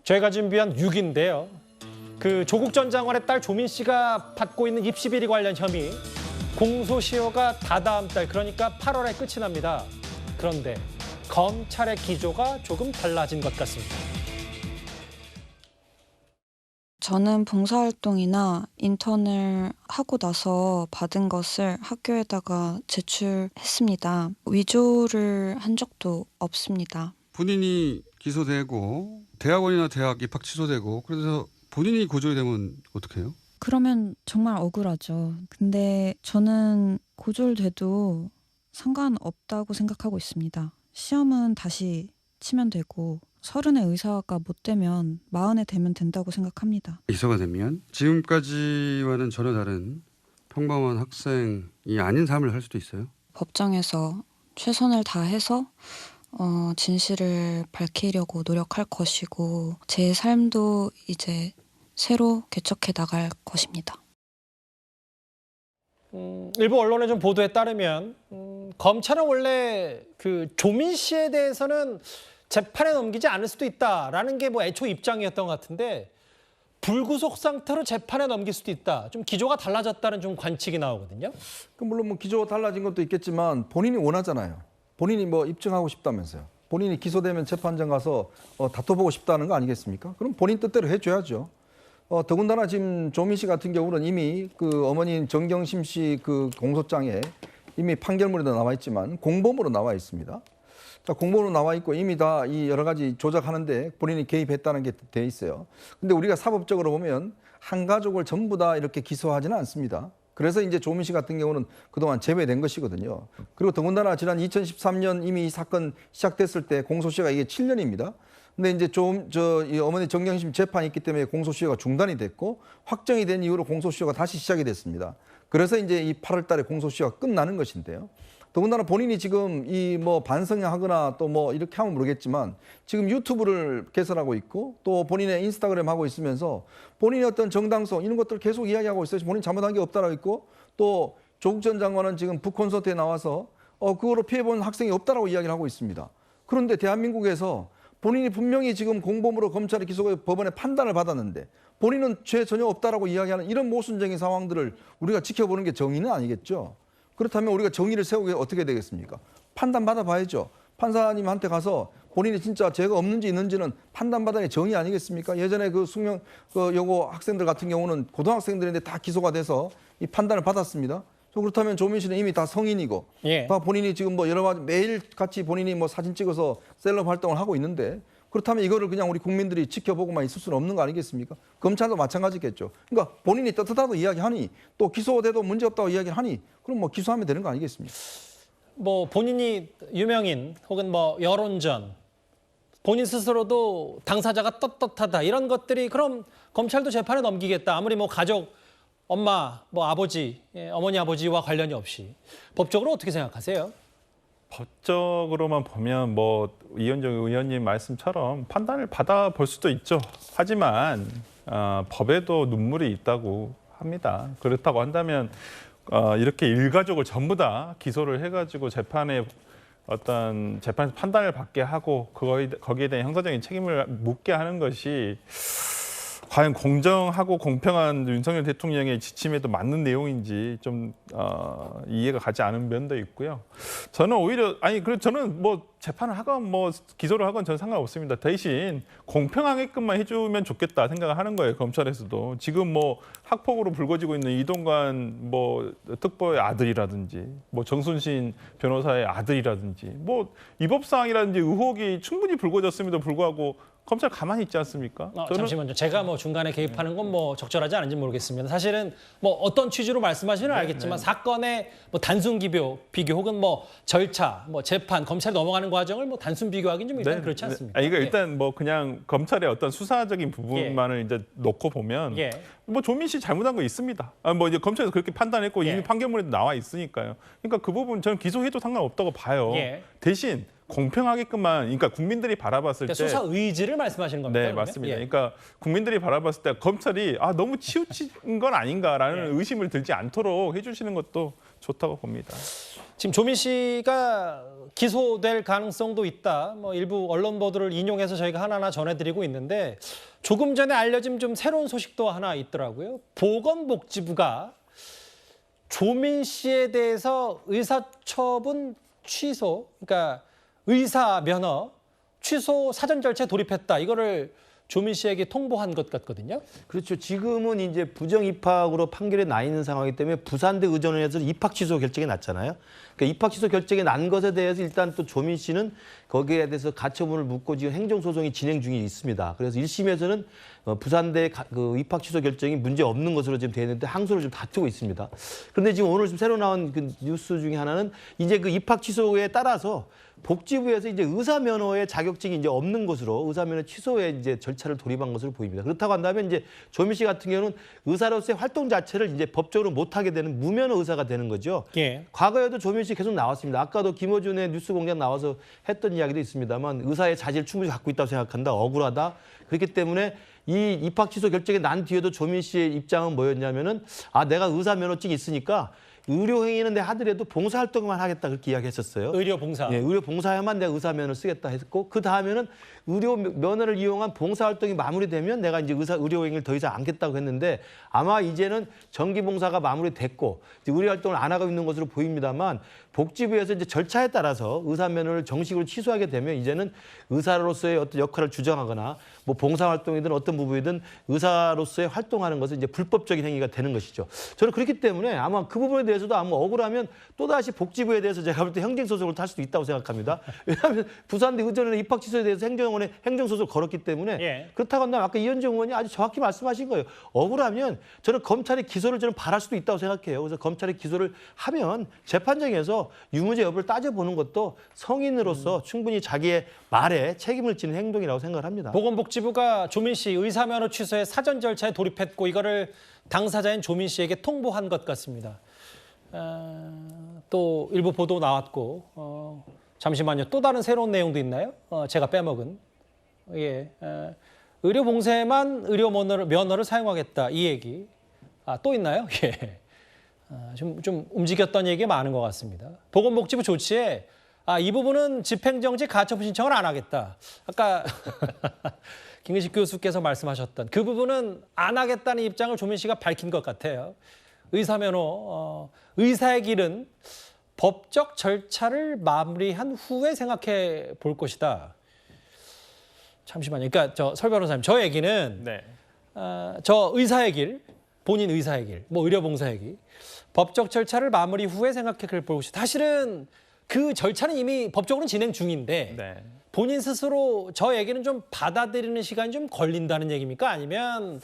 저희가 준비한 6인데요. 그 조국 전 장관의 딸 조민 씨가 받고 있는 입시 비리 관련 혐의 공소시효가 다다음 달 그러니까 8월에 끝이 납니다. 그런데 검찰의 기조가 조금 달라진 것 같습니다. 저는 봉사활동이나 인턴을 하고 나서 받은 것을 학교에다가 제출했습니다. 위조를 한 적도 없습니다. 본인이 기소되고 대학원이나 대학 입학 취소되고 그래서 본인이 고졸이 되면 어떻게 해요? 그러면 정말 억울하죠. 근데 저는 고졸돼도 상관없다고 생각하고 있습니다. 시험은 다시 치면 되고 30의 의사가 못 되면 40에 되면 된다고 생각합니다. 기소가 되면 지금까지와는 전혀 다른 평범한 학생이 아닌 삶을 살 수도 있어요. 법정에서 최선을 다해서 진실을 밝히려고 노력할 것이고 제 삶도 이제 새로 개척해 나갈 것입니다. 일부 언론의 좀 보도에 따르면 검찰은 원래 그 조민 씨에 대해서는 재판에 넘기지 않을 수도 있다라는 게 뭐 애초 입장이었던 것 같은데 불구속 상태로 재판에 넘길 수도 있다. 좀 기조가 달라졌다는 좀 관측이 나오거든요. 물론 뭐 기조가 달라진 것도 있겠지만 본인이 원하잖아요. 본인이 뭐 입증하고 싶다면서요. 본인이 기소되면 재판장 가서 다퉈보고 싶다는 거 아니겠습니까? 그럼 본인 뜻대로 해줘야죠. 더군다나 지금 조민 씨 같은 경우는 이미 그 어머니인 정경심 씨 그 공소장에 이미 판결문에도 나와 있지만 공범으로 나와 있습니다. 자, 공범으로 나와 있고 이미 다 이 여러 가지 조작하는데 본인이 개입했다는 게 돼 있어요. 근데 우리가 사법적으로 보면 한 가족을 전부 다 이렇게 기소하지는 않습니다. 그래서 이제 조민 씨 같은 경우는 그동안 제외된 것이거든요. 그리고 더군다나 지난 2013년 이미 이 사건 시작됐을 때 공소시효가 이게 7년입니다. 근데 이제 이 어머니 정경심 재판이 있기 때문에 공소시효가 중단이 됐고 확정이 된 이후로 공소시효가 다시 시작이 됐습니다. 그래서 이제 이 8월 달에 공소시효가 끝나는 것인데요. 더군다나 본인이 지금 이 뭐 반성하거나 또 뭐 이렇게 하면 모르겠지만 지금 유튜브를 개설하고 있고 또 본인의 인스타그램 하고 있으면서 본인의 어떤 정당성 이런 것들 계속 이야기하고 있어요. 본인 잘못한 게 없다라고 있고 또 조국 전 장관은 지금 북콘서트에 나와서 그거로 피해본 학생이 없다라고 이야기를 하고 있습니다. 그런데 대한민국에서 본인이 분명히 지금 공범으로 검찰에 기소가 법원에 판단을 받았는데 본인은 죄 전혀 없다라고 이야기하는 이런 모순적인 상황들을 우리가 지켜보는 게 정의는 아니겠죠. 그렇다면 우리가 정의를 세우게 어떻게 되겠습니까? 판단받아 봐야죠. 판사님한테 가서 본인이 진짜 죄가 없는지 있는지는 판단받아야 정의 아니겠습니까? 예전에 그 숙명 요거 학생들 같은 경우는 고등학생들인데 다 기소가 돼서 이 판단을 받았습니다. 그렇다면 조민 씨는 이미 다 성인이고 다 본인이 지금 뭐 여러 가지 매일 같이 본인이 뭐 사진 찍어서 셀럽 활동을 하고 있는데 그렇다면 이거를 그냥 우리 국민들이 지켜보고만 있을 수는 없는 거 아니겠습니까? 검찰도 마찬가지겠죠. 그러니까 본인이 떳떳하다고 이야기하니 또 기소돼도 문제없다고 이야기하니 그럼 뭐 기소하면 되는 거 아니겠습니까? 뭐 본인이 유명인 혹은 뭐 여론전 본인 스스로도 당사자가 떳떳하다 이런 것들이 그럼 검찰도 재판에 넘기겠다. 아무리 뭐 가족 엄마 뭐 아버지 어머니 아버지와 관련이 없이 법적으로 어떻게 생각하세요? 법적으로만 보면 뭐 이현정 의원님 말씀처럼 판단을 받아볼 수도 있죠. 하지만 법에도 눈물이 있다고 합니다. 그렇다고 한다면 이렇게 일가족을 전부 다 기소를 해가지고 재판에 어떤 재판에서 판단을 받게 하고 거기에 대한 형사적인 책임을 묻게 하는 것이 과연 공정하고 공평한 윤석열 대통령의 지침에도 맞는 내용인지 좀 이해가 가지 않은 면도 있고요. 저는 오히려 저는 뭐 재판을 하건 뭐 기소를 하건 저는 상관없습니다. 대신 공평하게끔만 해주면 좋겠다 생각을 하는 거예요. 검찰에서도 지금 뭐 학폭으로 불거지고 있는 이동관 뭐 특보의 아들이라든지 뭐 정순신 변호사의 아들이라든지 뭐 위법사항이라든지 의혹이 충분히 불거졌음에도 불구하고 검찰 가만히 있지 않습니까? 잠시만요. 제가 뭐 중간에 개입하는 건 뭐 적절하지 않은지 모르겠습니다. 사실은 뭐 어떤 취지로 말씀하시는 알겠지만 사건의 뭐 단순 비교 혹은 뭐 절차, 뭐 재판, 검찰 넘어가는 과정을 뭐 단순 비교하기는 좀 일단 그렇지 않습니까? 이거 일단 뭐 그냥 검찰의 어떤 수사적인 부분만을 이제 놓고 보면 뭐 조민 씨 잘못한 거 있습니다. 뭐 이제 검찰에서 그렇게 판단했고 이미 판결문에도 나와 있으니까요. 그러니까 그 부분 저는 기소해도 상관없다고 봐요. 대신 공평하게끔만, 그러니까 국민들이 바라봤을 때 수사 의지를 말씀하시는 겁니까? 네, 그러면? 맞습니다. 그러니까 국민들이 바라봤을 때 검찰이 너무 치우친 건 아닌가라는 의심을 들지 않도록 해주시는 것도 좋다고 봅니다. 지금 지금 조민 씨가 기소될 가능성도 있다. 뭐 일부 언론 보도를 인용해서 저희가 하나하나 전해드리고 있는데 조금 전에 알려진 좀 새로운 소식도 하나 있더라고요. 보건복지부가 조민 씨에 대해서 의사처분 취소, 그러니까 의사 면허 취소 사전 절차에 돌입했다. 이거를 조민 씨에게 통보한 것 같거든요. 그렇죠. 지금은 이제 부정 입학으로 판결이 나 있는 상황이기 때문에 부산대 의전원에서 입학 취소 결정이 났잖아요. 그러니까 입학 취소 결정이 난 것에 대해서 일단 또 조민 씨는 거기에 대해서 가처분을 묻고 지금 행정소송이 진행 중에 있습니다. 그래서 1심에서는 부산대 그 입학 취소 결정이 문제 없는 것으로 지금 되는데 항소를 좀 다투고 있습니다. 그런데 지금 오늘 좀 새로 나온 그 뉴스 중에 하나는 이제 그 입학 취소에 따라서 복지부에서 이제 의사 면허의 자격증이 이제 없는 것으로 의사 면허 취소에 이제 절차를 돌입한 것으로 보입니다. 그렇다고 한다면 이제 조민 씨 같은 경우는 의사로서의 활동 자체를 이제 법적으로 못 하게 되는 무면허 의사가 되는 거죠. 예. 과거에도 조민 씨 계속 나왔습니다. 아까도 김어준의 뉴스공장 나와서 했던 이야기도 있습니다만 의사의 자질을 충분히 갖고 있다고 생각한다. 억울하다. 그렇기 때문에 이 입학 취소 결정이 난 뒤에도 조민 씨의 입장은 뭐였냐면은 내가 의사 면허증이 있으니까 의료 행위는 내가 하더라도 봉사 활동만 하겠다 그렇게 이야기했었어요. 의료 봉사. 예, 의료 봉사에만 내가 의사 면허를 쓰겠다 했고 그 다음에는 의료 면허를 이용한 봉사 활동이 마무리되면 내가 이제 의료 행위를 더 이상 안겠다고 했는데 아마 이제는 정기 봉사가 마무리됐고 이제 의료 활동을 안 하고 있는 것으로 보입니다만 복지부에서 이제 절차에 따라서 의사 면허를 정식으로 취소하게 되면 이제는 의사로서의 어떤 역할을 주장하거나 뭐 봉사 활동이든 어떤 부분이든 의사로서의 활동하는 것은 이제 불법적인 행위가 되는 것이죠. 저는 그렇기 때문에 아마 그 부분에 대해서도 아마 억울하면 또다시 복지부에 대해서 제가 볼 때 행정소송을 탈 수도 있다고 생각합니다. 왜냐하면 부산대 의전원의 입학 취소에 대해서 행정원에 행정소송을 걸었기 때문에 예. 그렇다고 한다면 아까 이현정 의원이 아주 정확히 말씀하신 거예요. 억울하면 저는 검찰의 기소를 저는 바랄 수도 있다고 생각해요. 그래서 검찰의 기소를 하면 재판정에서 유무죄 여부를 따져보는 것도 성인으로서 충분히 자기의 말에 책임을 지는 행동이라고 생각을 합니다. 보건복지부가 조민 씨 의사 면허 취소에 사전 절차에 돌입했고 이거를 당사자인 조민 씨에게 통보한 것 같습니다. 또 일부 보도 나왔고 잠시만요. 또 다른 새로운 내용도 있나요? 제가 빼먹은. 예. 의료 봉사에만 의료 면허를 사용하겠다 이 얘기. 또 있나요? 예. 좀 움직였던 얘기가 많은 것 같습니다. 보건복지부 조치에 이 부분은 집행정지 가처분 신청을 안 하겠다. 아까 김근식 교수께서 말씀하셨던 그 부분은 안 하겠다는 입장을 조민 씨가 밝힌 것 같아요. 의사면허, 의사의 길은 법적 절차를 마무리한 후에 생각해 볼 것이다. 잠시만요. 그러니까 설 변호사님, 저 얘기는 네. 저 의사의 길, 본인 의사의 길, 뭐 의료봉사의 길, 법적 절차를 마무리 후에 생각해 볼 것이다. 사실은 그 절차는 이미 법적으로는 진행 중인데 네. 본인 스스로 저 얘기는 좀 받아들이는 시간이 좀 걸린다는 얘기입니까? 아니면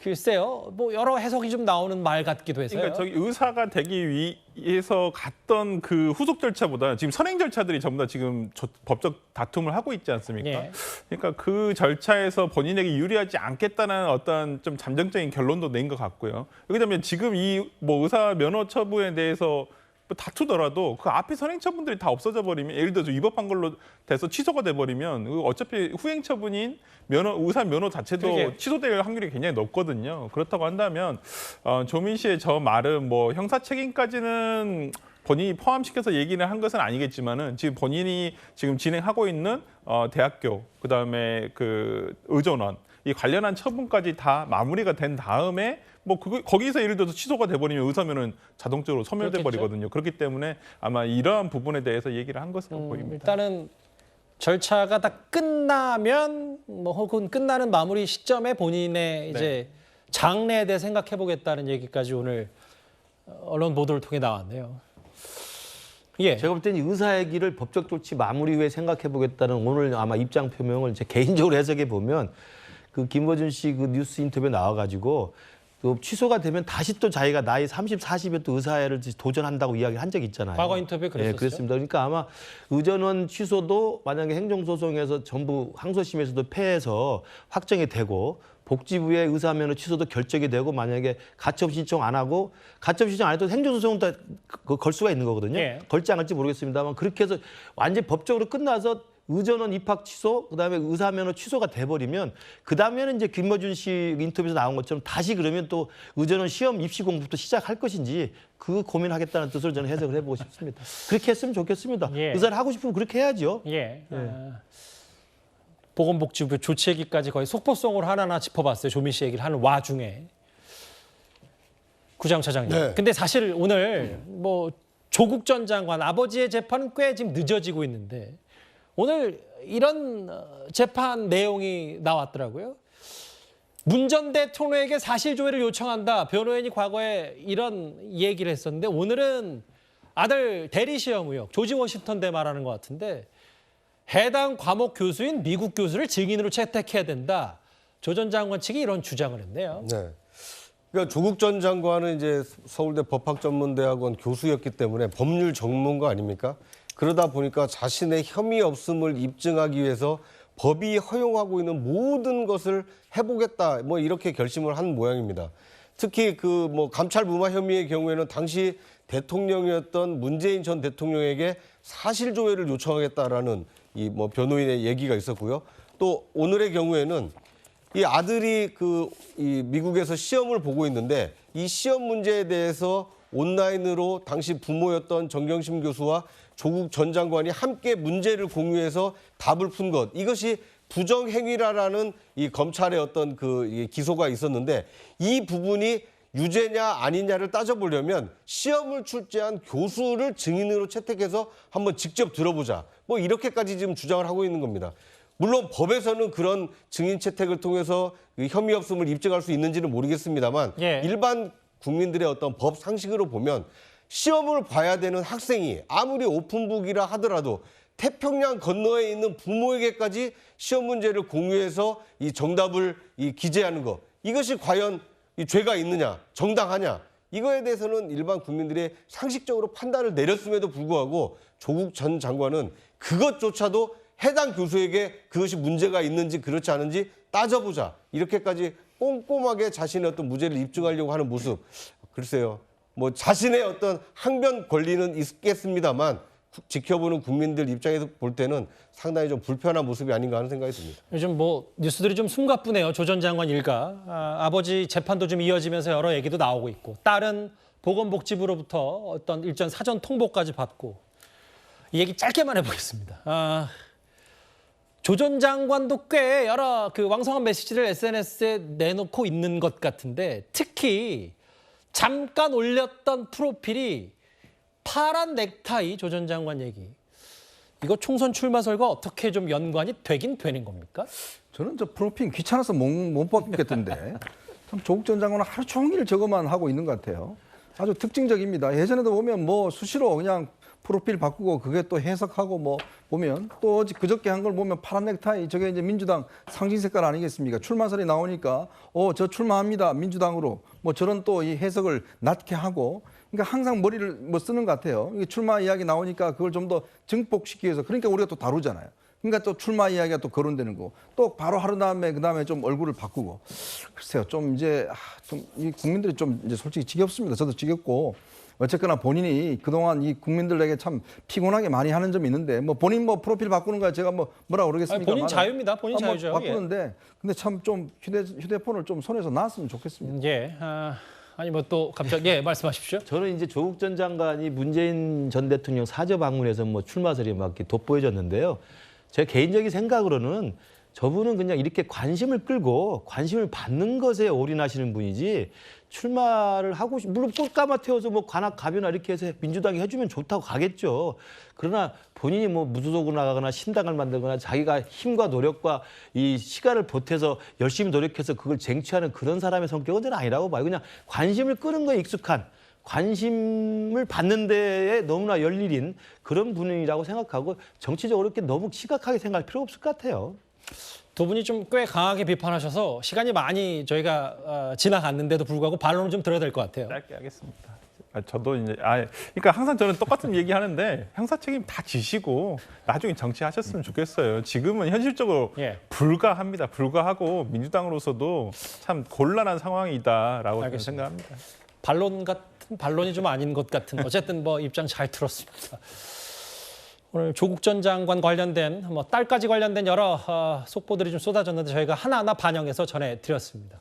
글쎄요, 뭐 여러 해석이 좀 나오는 말 같기도 해서요. 그러니까 저기 의사가 되기 위해서 갔던 그 후속 절차보다 지금 선행 절차들이 전부 다 지금 법적 다툼을 하고 있지 않습니까? 예. 그러니까 그 절차에서 본인에게 유리하지 않겠다는 어떤 좀 잠정적인 결론도 낸 것 같고요. 왜냐하면 지금 이 뭐 의사 면허 처분에 대해서 다투더라도 그 앞에 선행 처분들이 다 없어져 버리면 예를 들어서 위법한 걸로 돼서 취소가 돼 버리면 어차피 후행 처분인 의사 면허 자체도 그러게. 취소될 확률이 굉장히 높거든요. 그렇다고 한다면 조민 씨의 저 말은 뭐 형사 책임까지는 본인이 포함시켜서 얘기를 한 것은 아니겠지만은 지금 본인이 지금 진행하고 있는 대학교 그다음에 그 의전원 이 관련한 처분까지 다 마무리가 된 다음에 뭐 거기서 예를 들어서 취소가 돼버리면 의사면은 자동적으로 소멸돼 버리거든요. 그렇기 때문에 아마 이러한 부분에 대해서 얘기를 한 것으로 보입니다. 일단은 절차가 다 끝나면 뭐 혹은 끝나는 마무리 시점에 본인의 이제 장래에 대해 생각해 보겠다는 얘기까지 오늘 언론 보도를 통해 나왔네요. 예. 제가 볼 때는 의사의 길을 법적 조치 마무리 후에 생각해 보겠다는 오늘 아마 입장 표명을 제 개인적으로 해석해 보면 그 김어준 씨 그 뉴스 인터뷰에 나와가지고 그 취소가 되면 다시 또 자기가 나이 30, 40에 또 의사를 도전한다고 이야기를 한 적이 있잖아요. 과거 인터뷰에 그랬었죠. 네, 그렇습니다. 그러니까 아마 의전원 취소도 만약에 행정소송에서 전부 항소심에서도 패해서 확정이 되고 복지부의 의사면허 취소도 결정이 되고 만약에 가처분 신청 안 하고 가처분 신청 안 해도 행정소송은 다 걸 수가 있는 거거든요. 예. 걸지 않을지 모르겠습니다만 그렇게 해서 완전히 법적으로 끝나서 의전원 입학 취소, 그다음에 의사면허 취소가 돼버리면 그다음에는 이제 김어준 씨 인터뷰에서 나온 것처럼 다시 그러면 또 의전원 시험 입시 공부부터 시작할 것인지 그 고민하겠다는 뜻으로 저는 해석을 해보고 싶습니다. 그렇게 했으면 좋겠습니다. 예. 의사를 하고 싶으면 그렇게 해야죠. 예. 보건복지부 조치 얘기까지 거의 속보성으로 하나하나 짚어봤어요. 조민 씨 얘기를 하는 와중에. 구장 차장님. 네. 근데 사실 오늘 뭐 조국 전 장관 아버지의 재판은 꽤 지금 늦어지고 있는데 오늘 이런 재판 내용이 나왔더라고요. 문 전 대통령에게 사실조회를 요청한다. 변호인이 과거에 이런 얘기를 했었는데 오늘은 아들 대리시험 의혹, 조지 워싱턴 대 말하는 것 같은데 해당 과목 교수인 미국 교수를 증인으로 채택해야 된다. 조 전 장관 측이 이런 주장을 했네요. 네. 그러니까 조국 전 장관은 이제 서울대 법학전문대학원 교수였기 때문에 법률 전문가 아닙니까? 그러다 보니까 자신의 혐의 없음을 입증하기 위해서 법이 허용하고 있는 모든 것을 해보겠다. 뭐 이렇게 결심을 한 모양입니다. 특히 그 뭐 감찰 무마 혐의의 경우에는 당시 대통령이었던 문재인 전 대통령에게 사실조회를 요청하겠다라는 이 뭐 변호인의 얘기가 있었고요. 또 오늘의 경우에는 이 아들이 이 미국에서 시험을 보고 있는데 이 시험 문제에 대해서 온라인으로 당시 부모였던 정경심 교수와 조국 전 장관이 함께 문제를 공유해서 답을 푼 것. 이것이 부정행위라는 이 검찰의 어떤 이 기소가 있었는데 이 부분이 유죄냐 아니냐를 따져보려면 시험을 출제한 교수를 증인으로 채택해서 한번 직접 들어보자. 뭐 이렇게까지 지금 주장을 하고 있는 겁니다. 물론 법에서는 그런 증인 채택을 통해서 혐의 없음을 입증할 수 있는지는 모르겠습니다만 예. 일반 국민들의 어떤 법 상식으로 보면 시험을 봐야 되는 학생이 아무리 오픈북이라 하더라도 태평양 건너에 있는 부모에게까지 시험 문제를 공유해서 이 정답을 기재하는 것. 이것이 과연 이 죄가 있느냐, 정당하냐. 이거에 대해서는 일반 국민들이 상식적으로 판단을 내렸음에도 불구하고 조국 전 장관은 그것조차도 해당 교수에게 그것이 문제가 있는지 그렇지 않은지 따져보자. 이렇게까지 꼼꼼하게 자신의 어떤 무죄를 입증하려고 하는 모습. 글쎄요. 뭐 자신의 어떤 항변 권리는 있겠습니다만 지켜보는 국민들 입장에서 볼 때는 상당히 좀 불편한 모습이 아닌가 하는 생각이 듭니다. 요즘 뭐 뉴스들이 좀 숨가쁘네요. 조 전 장관 일가. 아버지 재판도 좀 이어지면서 여러 얘기도 나오고 있고 딸은 보건복지부로부터 어떤 일전 사전 통보까지 받고 이 얘기 짧게만 해보겠습니다. 조 전 장관도 꽤 여러 그 왕성한 메시지를 SNS에 내놓고 있는 것 같은데 특히 잠깐 올렸던 프로필이 파란 넥타이 조 전 장관 얘기. 이거 총선 출마설과 어떻게 좀 연관이 되긴 되는 겁니까? 저는 저 프로필 귀찮아서 못 받겠던데 참 조국 전 장관은 하루 종일 저것만 하고 있는 것 같아요. 아주 특징적입니다. 예전에도 보면 뭐 수시로 그냥 프로필 바꾸고 그게 또 해석하고 뭐 보면 또 그저께 한 걸 보면 파란 넥타이 저게 이제 민주당 상징 색깔 아니겠습니까? 출마설이 나오니까 저 출마합니다 민주당으로 뭐 저런 또 이 해석을 낮게 하고 그러니까 항상 머리를 뭐 쓰는 것 같아요. 이게 출마 이야기 나오니까 그걸 좀 더 증폭시키기 위해서 그러니까 우리가 또 다루잖아요. 그러니까 또 출마 이야기가 또 거론되는 거. 또 바로 하루 다음에 그다음에 좀 얼굴을 바꾸고. 글쎄요. 좀 이제 좀 이 국민들이 좀 이제 솔직히 지겹습니다. 저도 지겹고. 어쨌거나 본인이 그동안 이 국민들에게 참 피곤하게 많이 하는 점이 있는데 뭐 본인 뭐 프로필 바꾸는 거야 제가 뭐라 그러겠습니까? 본인 자유입니다. 본인 자유죠. 뭐 바꾸는데 근데 참 좀 휴대폰을 좀 손에서 놨으면 좋겠습니다. 예. 아니 뭐 또 갑자기 말씀하십시오. 저는 이제 조국 전 장관이 문재인 전 대통령 사저 방문해서 뭐 출마설이 막 이렇게 돋보여졌는데요. 제 개인적인 생각으로는 저분은 그냥 이렇게 관심을 끌고 관심을 받는 것에 올인하시는 분이지 출마를 하고 물론 꼴까마 태워서 뭐 관악 가변나 이렇게 해서 민주당이 해주면 좋다고 가겠죠. 그러나 본인이 뭐 무소속으로 나가거나 신당을 만들거나 자기가 힘과 노력과 이 시간을 보태서 열심히 노력해서 그걸 쟁취하는 그런 사람의 성격은 저는 아니라고 봐요. 그냥 관심을 끄는 거에 익숙한 관심을 받는 데에 너무나 열일인 그런 분이라고 생각하고 정치적으로 이렇게 너무 심각하게 생각할 필요 없을 것 같아요. 두 분이 좀 꽤 강하게 비판하셔서 시간이 많이 저희가 지나갔는데도 불구하고 반론을 좀 들어야 될 것 같아요. 짧게 하겠습니다. 저도 이제 그러니까 항상 저는 똑같은 얘기하는데 형사 책임 다 지시고 나중에 정치하셨으면 좋겠어요. 지금은 현실적으로 예. 불가합니다. 불가하고 민주당으로서도 참 곤란한 상황이다라고 저는 알겠습니다. 생각합니다. 반론 같은 반론이 좀 아닌 것 같은 어쨌든 뭐 입장 잘 들었습니다. 오늘 조국 전 장관 관련된 딸까지 관련된 여러 속보들이 좀 쏟아졌는데 저희가 하나하나 반영해서 전해드렸습니다.